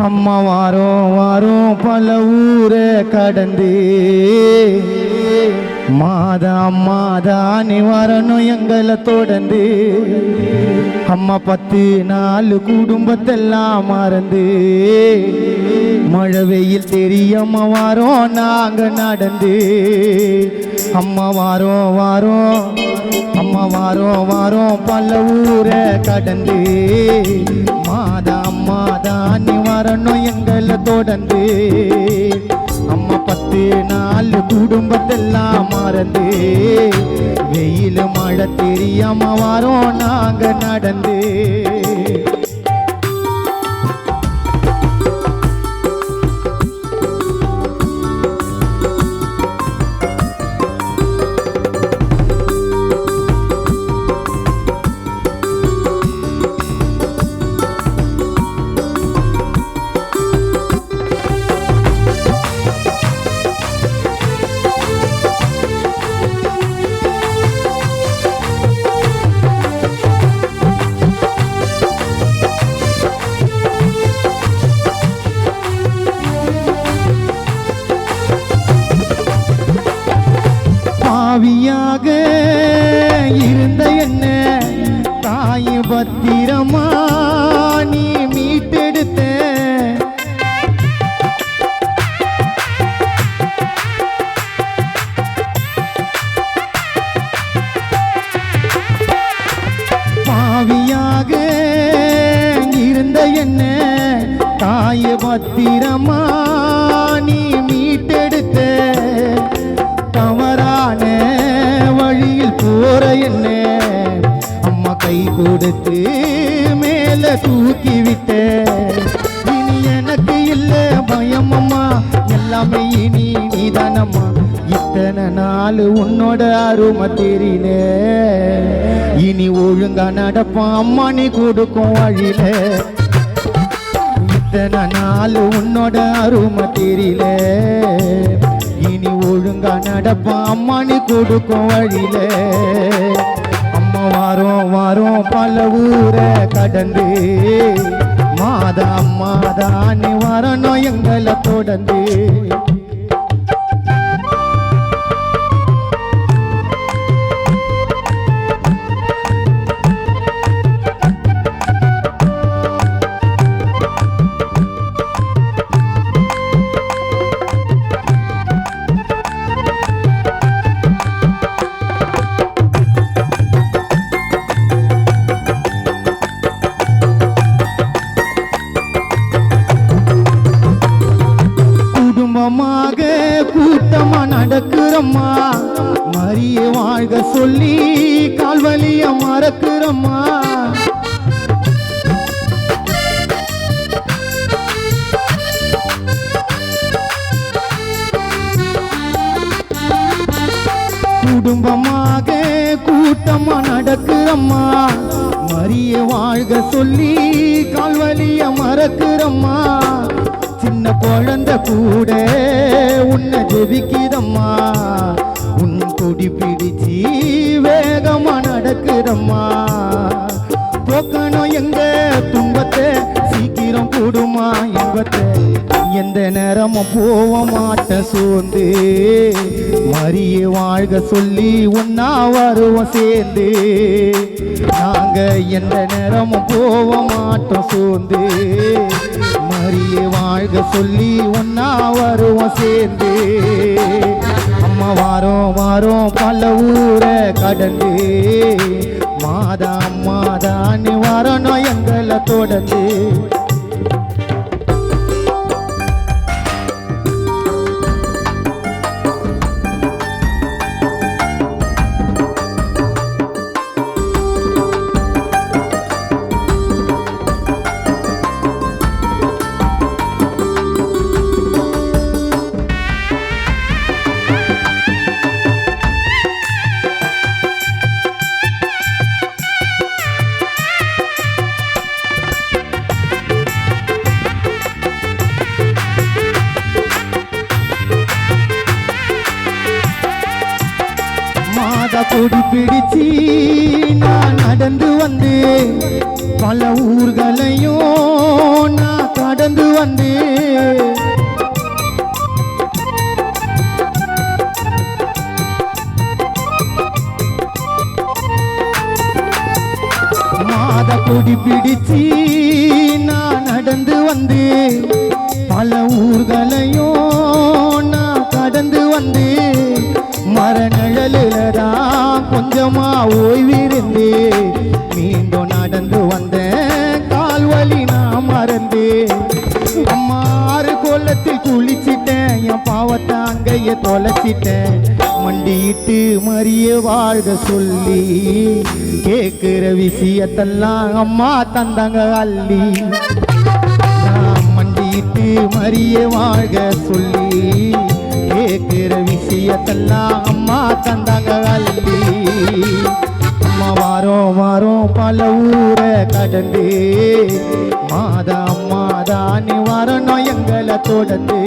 அம்மா வாரோம் வாரோம் பல ஊரை கடந்து மாதா மாதா நீ வரணும் எங்களை தொடர்ந்து அம்மா 10 நாள் குடும்பத்தெல்லாம் மறந்து மழை வெயில் தெரியாம வாரோம் நாங்க நடந்து அம்மா வாரோம் வாரோம் அம்மா வாரோம் வாரோம் பல ஊரை கடந்து மாதா மாதா நீ வரணும் எங்களை தொடர்ந்து அம்மா 10 நாள் குடும்பத்தெல்லாம் மறந்து வெயில் மழை தெரியாம வரோம் நாங்க நடந்து பாவியாக இருந்த என்ன தாய் பத்திரமா நீ மீட்டெடுத்த பாவியாக இருந்த என்ன தாய் பத்திரமா நீ மீட்டெடுத்த தவறான வழியில் போற என்ன அம்மா கை கொடுத்து மேல தூக்கி விட்ட இனி எனக்கு இல்ல பயம் அம்மா எல்லாமே இனி நீதானம்மா இத்தனை நாள் உன்னோட அருமை தெரியல இனி ஒழுங்கா நடப்பான் அம்மா நீ கொடுக்கும் வழியில இத்தனை நாள் உன்னோட அருமை தெரியல இனி ஒழுங்கா நடப்பான் அம்மா நீ கொடுக்கும் வழியில அம்மா வாரோம் வாரோம் பல ஊரை கடந்து மாதா மாதா நீ வரணும் எங்களை தொடர்ந்து குடும்பமாக கூட்டமா நடக்கிறம்மா மரிய வாழ்க சொல்லி கால்வலிய மறக்கிறம்மா குடும்பமாக கூட்டமா நடக்கிறம்மா மரிய வாழ்க சொல்லி கால்வலிய மறக்கிறம்மா சின்ன குழந்தை கூட உன்னை ஜெபிக்குதம்மா உன் கொடி பிடிச்சி வேகமா நடக்குதம்மா போக்கணும் எங்க துன்பத்தை சீக்கிரம் கூடுமா எங்கத்தை எந்த நேரமும் போக மாட்ட சோர்ந்து மரிய வாழ்க சொல்லி ஒன்னா வருவோம் சேர்ந்து நாங்க எந்த நேரமும் போக மாட்டோம் சோர்ந்து மரிய வாழ்க சொல்லி ஒன்னா வருவோம் சேர்ந்து அம்மா வாரோம் வாரோம் பல ஊரை கடந்து மாதா மாதா நீ வரணும் எங்களை தொடர்ந்து கொடி பிடிச்சி நான் நடந்து வந்து பல ஊர்களையும் நான் கடந்து வந்து மாத கொடி பிடிச்சி நான் நடந்து வந்து பல ஊர்களையும் நான் கடந்து வந்து மரநிழலில் தான் கொஞ்சமா ஓய்விருந்து மீண்டும் நடந்து வந்தேன் கால்வலி நான் மறந்து அம்மா ஆறு கோலத்தில் குளிச்சிட்டேன் என் பாவத்தை அங்கைய தொலைச்சிட்டேன் மண்டியிட்டு மறிய வாழ்க சொல்லி கேட்கிற விஷயத்தெல்லாம் அம்மா தந்தாங்க அள்ளி நான் மண்டியிட்டு மறிய வாழ்க சொல்லி கேட்கிற விஷயத்தெல்லாம் அம்மா தந்தாங்க அள்ளி அம்மா வாரம் வாரம் பல ஊரை கடந்து மாதா மாதானி வரணும் எங்களை தொடர்ந்து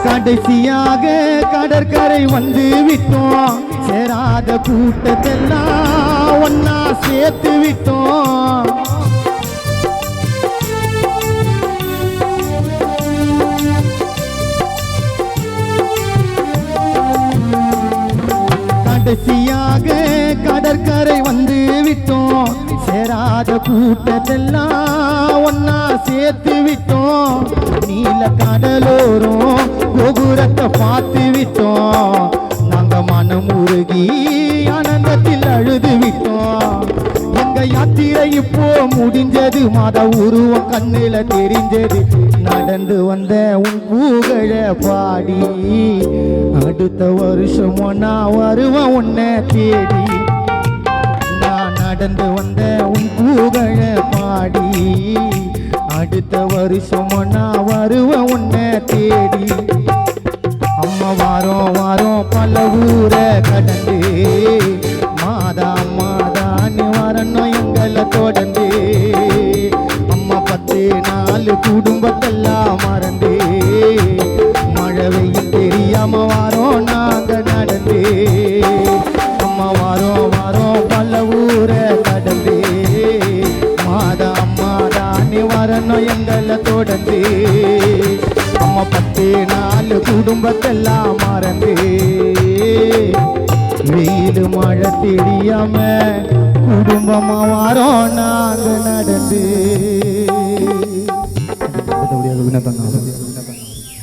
கடைசியாக கடற்கரை வந்து விட்டோம் சேராத கூட்டத்தெல்லாம் ஒன்னா சேர்த்து விட்டோம் கடைசியாக கடற்கரை வந்து விட்டோம் சேராத கூட்டத்தெல்லாம் ஒன்னா சேர்த்து விட்டோம் நீல கடலோரும் கோபுரத்தை பார்த்து விட்டோம் நாங்க மனம் உருகி ஆனந்தத்தில் அழுது விட்டோம் எங்க யாத்திரை இப்போ முடிஞ்சது மாத உருவம் கண்ணுல தெரிஞ்சது நடந்து வந்த உன் புகழ பாடி அடுத்த வருஷம் நான் வருவேன் உன்னை தேடி நான் நடந்து வந்த உன் புகழ பாடி அடுத்த வருஷம் நான் வருவேன் உன்னை தேடி அம்மா வாரம் வாரம் பல ஊரை கடந்து மாதா மாதான்னு வரணும் எங்களை தொடர்ந்து அம்மா 10 நாள் குடும்பத்தெல்லாம் மறந்து மழை வெயில் தெரியாம வாரம் நாங்க நடந்து அம்மா வாரம் வாரம் பல ஊரை கடந்து மாதா மாதான்னு வரணும் எங்களை தொடர்ந்து அம்மா 10 நாள் குடும்பத்தெல்லாம் மறந்து வெயில் மழை தெரியாம குடும்பமா வாரோம் நாங்க நடந்து